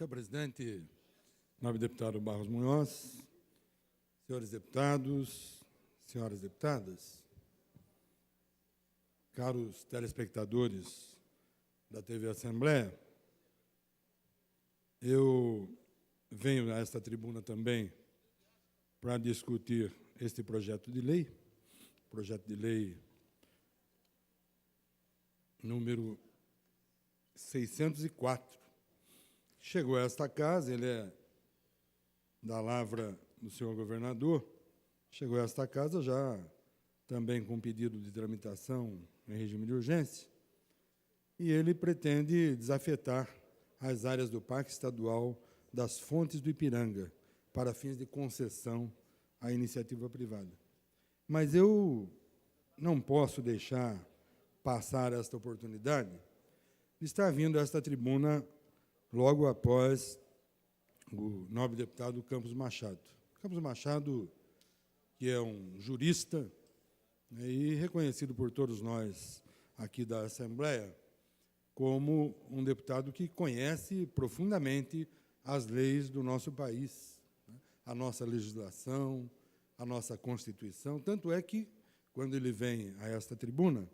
Senhor presidente, nobre deputado Barros Munhoz, senhores deputados, senhoras deputadas, caros telespectadores da TV Assembleia, eu venho a esta tribuna também para discutir este projeto de lei número 604. Chegou a esta casa, ele é da lavra do senhor governador, chegou a esta casa já também com pedido de tramitação em regime de urgência, e ele pretende desafetar as áreas do Parque Estadual das Fontes do Ipiranga para fins de concessão à iniciativa privada. Mas eu não posso deixar passar esta oportunidade de estar vindo a esta tribuna logo após o nobre deputado Campos Machado. Campos Machado, que é um jurista, né, e reconhecido por todos nós aqui da Assembleia como um deputado que conhece profundamente as leis do nosso país, né, a nossa legislação, a nossa Constituição. Tanto é que, quando ele vem a esta tribuna,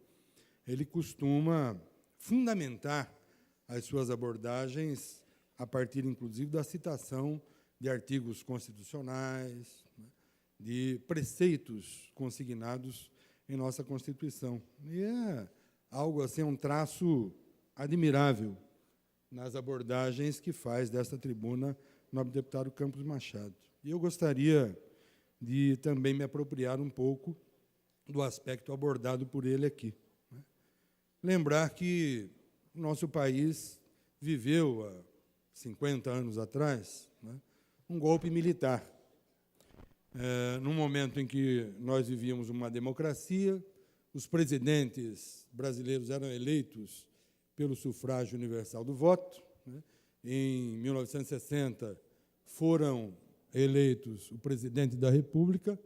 ele costuma fundamentar as suas abordagens a partir, inclusive, da citação de artigos constitucionais, né, de preceitos consignados em nossa Constituição. E é algo assim, um traço admirável nas abordagens que faz desta tribuna o nobre deputado Campos Machado. E eu gostaria de também me apropriar um pouco do aspecto abordado por ele aqui. Lembrar que o nosso país viveu, há 50 anos atrás, né, um golpe militar. Num momento em que nós vivíamos uma democracia, os presidentes brasileiros eram eleitos pelo sufrágio universal do voto, né. Em 1960, foram eleitos o presidente da República,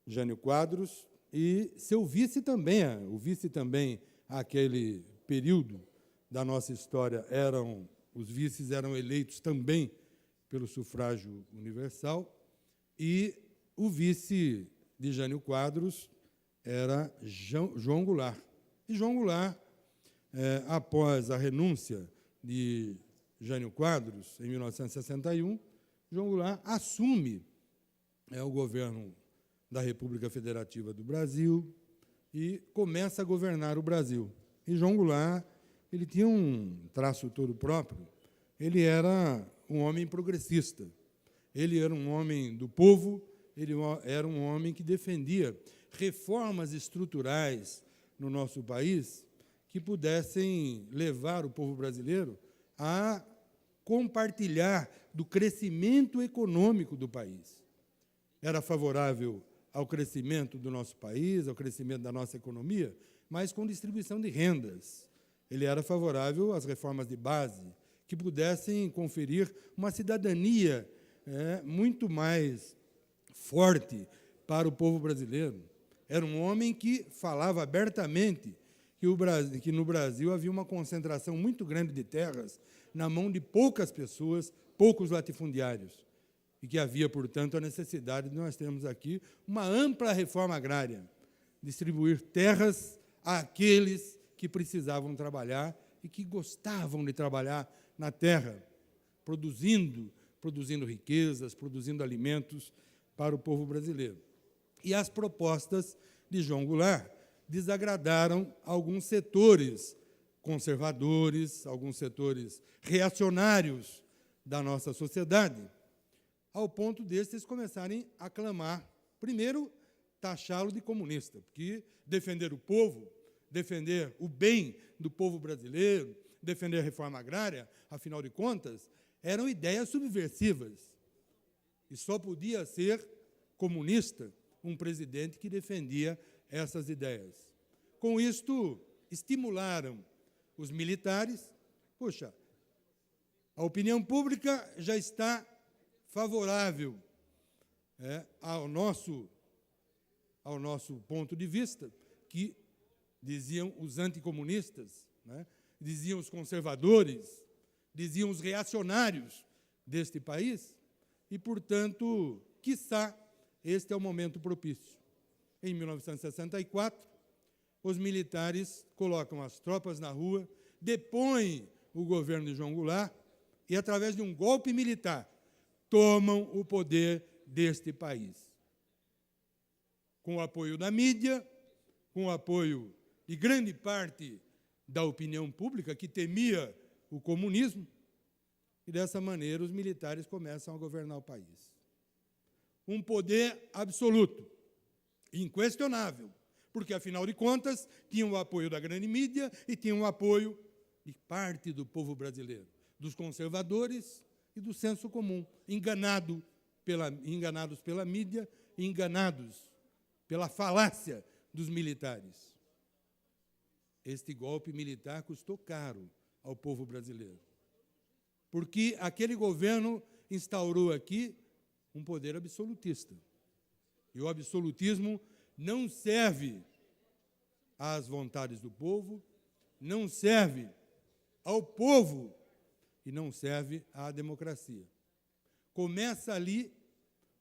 Jânio Quadros, e seu vice também, aquele período da nossa história, os vices eram eleitos também pelo sufrágio universal, e o vice de Jânio Quadros era João Goulart. E João Goulart, após a renúncia de Jânio Quadros, em 1961, João Goulart assume o governo da República Federativa do Brasil e começa a governar o Brasil. E João Goulart, ele tinha um traço todo próprio. Ele era um homem progressista. Ele era um homem do povo, ele era um homem que defendia reformas estruturais no nosso país que pudessem levar o povo brasileiro a compartilhar do crescimento econômico do país. Era favorável ao crescimento do nosso país, ao crescimento da nossa economia, mas com distribuição de rendas. Ele era favorável às reformas de base, que pudessem conferir uma cidadania muito mais forte para o povo brasileiro. Era um homem que falava abertamente que no Brasil havia uma concentração muito grande de terras na mão de poucas pessoas, poucos latifundiários, e que havia, portanto, a necessidade de nós termos aqui uma ampla reforma agrária, distribuir terras àqueles que precisavam trabalhar e que gostavam de trabalhar na terra, produzindo riquezas, produzindo alimentos para o povo brasileiro. E as propostas de João Goulart desagradaram alguns setores conservadores, alguns setores reacionários da nossa sociedade, ao ponto desses começarem a clamar, primeiro, taxá-lo de comunista, porque defender o povo, defender o bem do povo brasileiro, defender a reforma agrária, afinal de contas, eram ideias subversivas. E só podia ser comunista um presidente que defendia essas ideias. Com isto, estimularam os militares. Puxa, a opinião pública já está favorável ao nosso ponto de vista, que diziam os anticomunistas, né, diziam os conservadores, diziam os reacionários deste país, e, portanto, quiçá, este é o momento propício. Em 1964, os militares colocam as tropas na rua, depõem o governo de João Goulart e, através de um golpe militar, tomam o poder deste país. Com o apoio da mídia, com o apoio de grande parte da opinião pública, que temia o comunismo, e, dessa maneira, os militares começam a governar o país. Um poder absoluto, inquestionável, porque, afinal de contas, tinham o apoio da grande mídia e tinham o apoio de parte do povo brasileiro, dos conservadores e do senso comum, enganados pela mídia, enganados pela falácia dos militares. Este golpe militar custou caro ao povo brasileiro, porque aquele governo instaurou aqui um poder absolutista. E o absolutismo não serve às vontades do povo, não serve ao povo e não serve à democracia. Começa ali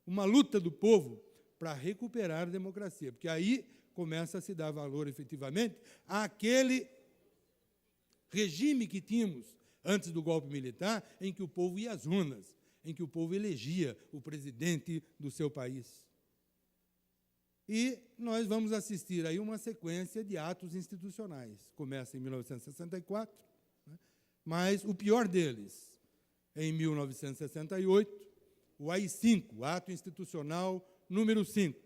uma luta do povo para recuperar a democracia, porque aí começa a se dar valor, efetivamente, àquele regime que tínhamos antes do golpe militar, em que o povo ia às urnas, em que o povo elegia o presidente do seu país. E nós vamos assistir aí uma sequência de atos institucionais. Começa em 1964, né? Mas o pior deles, em 1968, o AI-5, o Ato Institucional número 5,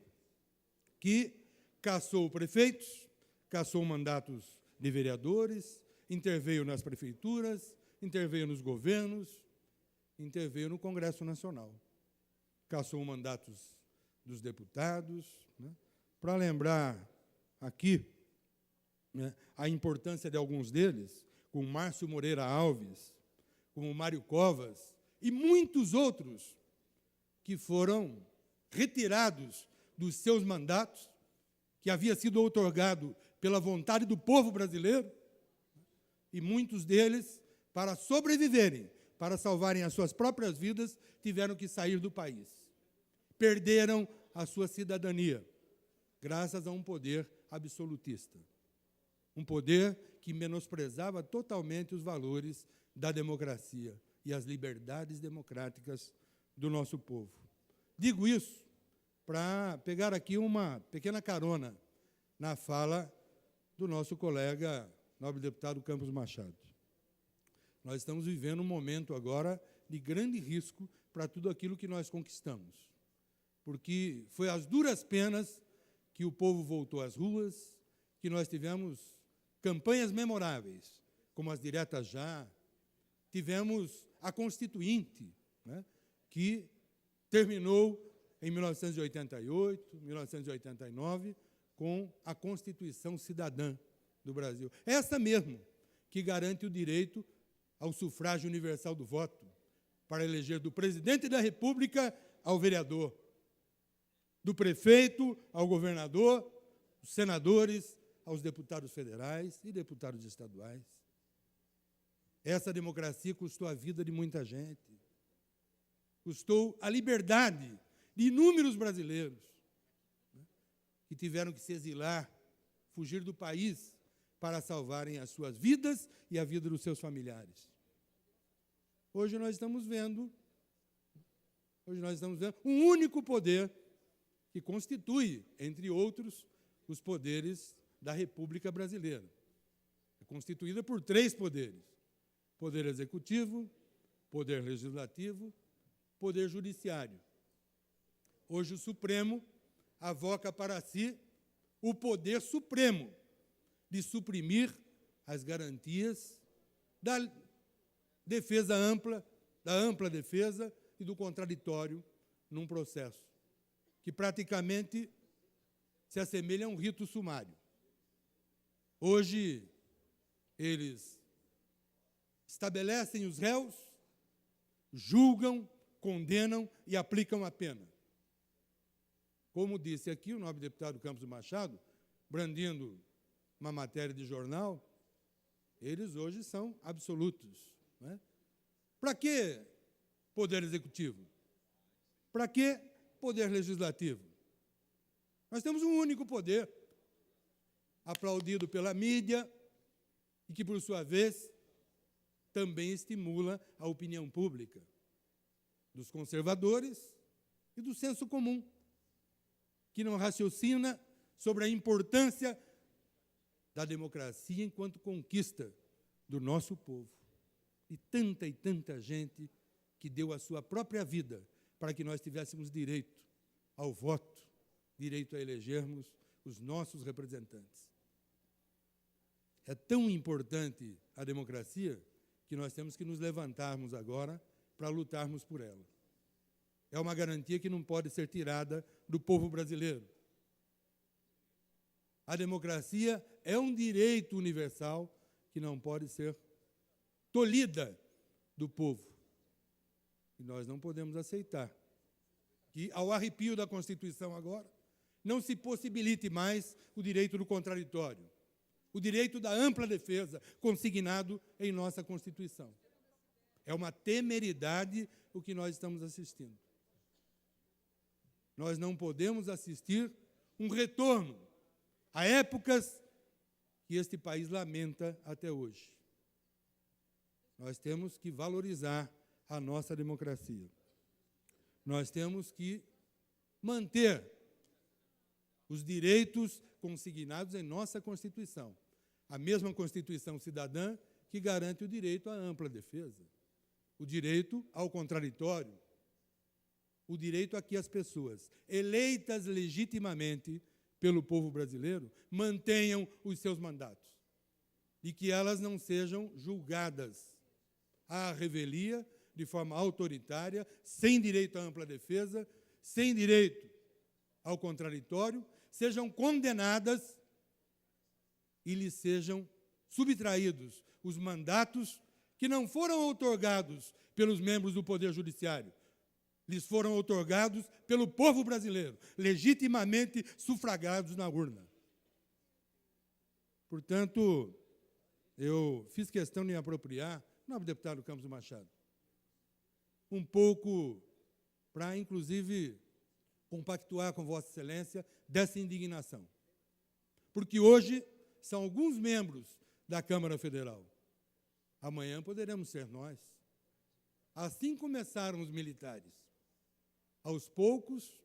que cassou prefeitos, cassou mandatos de vereadores, interveio nas prefeituras, interveio nos governos, interveio no Congresso Nacional. Cassou mandatos dos deputados, né? Para lembrar aqui, né, a importância de alguns deles, como Márcio Moreira Alves, como Mário Covas e muitos outros que foram retirados dos seus mandatos, que havia sido outorgado pela vontade do povo brasileiro, e muitos deles, para sobreviverem, para salvarem as suas próprias vidas, tiveram que sair do país. Perderam a sua cidadania, graças a um poder absolutista. Um poder que menosprezava totalmente os valores da democracia e as liberdades democráticas do nosso povo. Digo isso para pegar aqui uma pequena carona na fala do nosso colega, nobre deputado Campos Machado. Nós estamos vivendo um momento agora de grande risco para tudo aquilo que nós conquistamos, porque foi às duras penas que o povo voltou às ruas, que nós tivemos campanhas memoráveis, como as diretas já, tivemos a Constituinte, né, que terminou em 1988, 1989, com a Constituição Cidadã do Brasil. Essa mesmo que garante o direito ao sufrágio universal do voto, para eleger do presidente da República ao vereador, do prefeito ao governador, dos senadores aos deputados federais e deputados estaduais. Essa democracia custou a vida de muita gente, custou a liberdade de inúmeros brasileiros, né, que tiveram que se exilar, fugir do país para salvarem as suas vidas e a vida dos seus familiares. Hoje nós estamos vendo um único poder que constitui, entre outros, os poderes da República Brasileira. É constituída por 3 poderes: poder executivo, poder legislativo, poder judiciário. Hoje o Supremo avoca para si o poder supremo de suprimir as garantias da defesa ampla, da ampla defesa e do contraditório num processo que praticamente se assemelha a um rito sumário. Hoje, eles estabelecem os réus, julgam, condenam e aplicam a pena. Como disse aqui o nobre deputado Campos Machado, brandindo uma matéria de jornal, eles hoje são absolutos, né? Para que poder executivo? Para que poder legislativo? Nós temos um único poder, aplaudido pela mídia, e que, por sua vez, também estimula a opinião pública dos conservadores e do senso comum, que não raciocina sobre a importância da democracia enquanto conquista do nosso povo. E tanta gente que deu a sua própria vida para que nós tivéssemos direito ao voto, direito a elegermos os nossos representantes. É tão importante a democracia que nós temos que nos levantarmos agora para lutarmos por ela. É uma garantia que não pode ser tirada do povo brasileiro. A democracia é um direito universal que não pode ser tolhida do povo. E nós não podemos aceitar que, ao arrepio da Constituição agora, não se possibilite mais o direito do contraditório, o direito da ampla defesa consignado em nossa Constituição. É uma temeridade o que nós estamos assistindo. Nós não podemos assistir um retorno a épocas que este país lamenta até hoje. Nós temos que valorizar a nossa democracia. Nós temos que manter os direitos consignados em nossa Constituição. A mesma Constituição cidadã que garante o direito à ampla defesa, o direito ao contraditório, o direito a que as pessoas, eleitas legitimamente pelo povo brasileiro, mantenham os seus mandatos e que elas não sejam julgadas à revelia, de forma autoritária, sem direito à ampla defesa, sem direito ao contraditório, sejam condenadas e lhes sejam subtraídos os mandatos que não foram outorgados pelos membros do Poder Judiciário, lhes foram outorgados pelo povo brasileiro, legitimamente sufragados na urna. Portanto, eu fiz questão de me apropriar, nobre deputado Campos Machado, um pouco para, inclusive, compactuar com Vossa Excelência dessa indignação. Porque hoje são alguns membros da Câmara Federal. Amanhã poderemos ser nós. Assim começaram os militares. Aos poucos,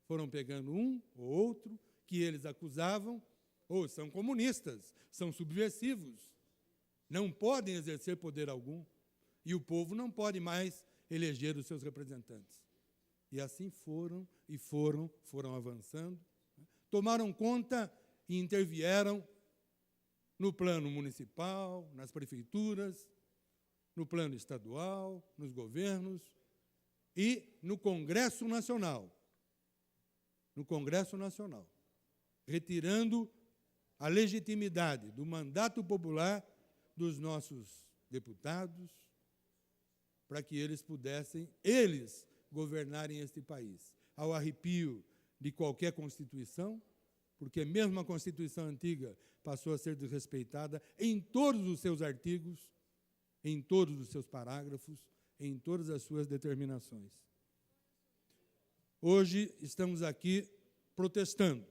foram pegando um ou outro que eles acusavam, ou são comunistas, são subversivos, não podem exercer poder algum, e o povo não pode mais eleger os seus representantes. E assim foram avançando, tomaram conta e intervieram no plano municipal, nas prefeituras, no plano estadual, nos governos e no Congresso Nacional. No Congresso Nacional, retirando a legitimidade do mandato popular dos nossos deputados, para que eles pudessem, governarem este país, ao arrepio de qualquer Constituição, porque mesmo a Constituição antiga passou a ser desrespeitada em todos os seus artigos, em todos os seus parágrafos, em todas as suas determinações. Hoje estamos aqui protestando,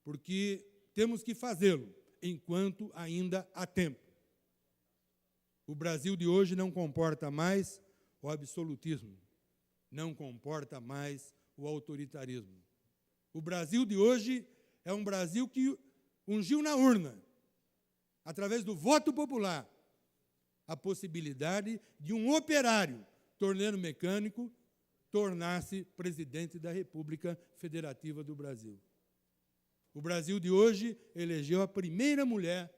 porque temos que fazê-lo enquanto ainda há tempo. O Brasil de hoje não comporta mais o absolutismo, não comporta mais o autoritarismo. O Brasil de hoje é um Brasil que ungiu na urna, através do voto popular, a possibilidade de um operário, torneiro mecânico, tornar-se presidente da República Federativa do Brasil. O Brasil de hoje elegeu a primeira mulher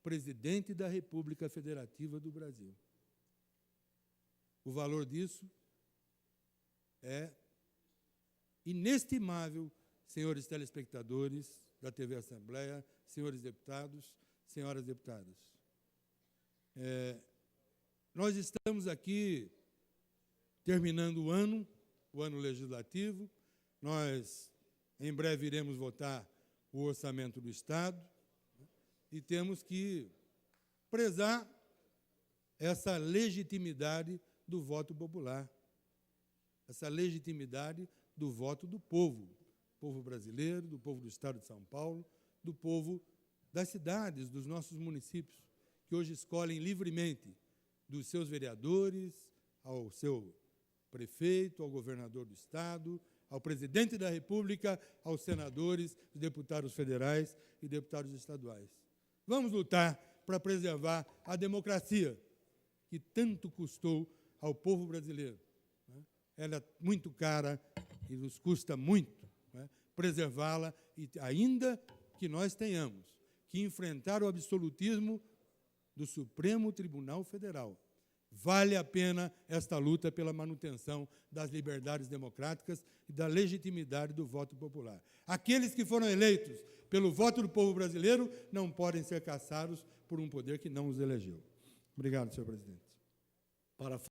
presidente da República Federativa do Brasil. O valor disso é inestimável, senhores telespectadores da TV Assembleia, senhores deputados, senhoras deputadas. Nós estamos aqui terminando o ano legislativo. Nós, em breve, iremos votar o orçamento do Estado e temos que prezar essa legitimidade do voto popular, essa legitimidade do voto do povo brasileiro, do povo do Estado de São Paulo, do povo das cidades, dos nossos municípios, que hoje escolhem livremente dos seus vereadores, ao seu prefeito, ao governador do Estado, ao presidente da República, aos senadores, deputados federais e deputados estaduais. Vamos lutar para preservar a democracia, que tanto custou ao povo brasileiro. Ela é muito cara e nos custa muito preservá-la, e ainda que nós tenhamos que enfrentar o absolutismo do Supremo Tribunal Federal, vale a pena esta luta pela manutenção das liberdades democráticas e da legitimidade do voto popular. Aqueles que foram eleitos pelo voto do povo brasileiro não podem ser caçados por um poder que não os elegeu. Obrigado, senhor presidente.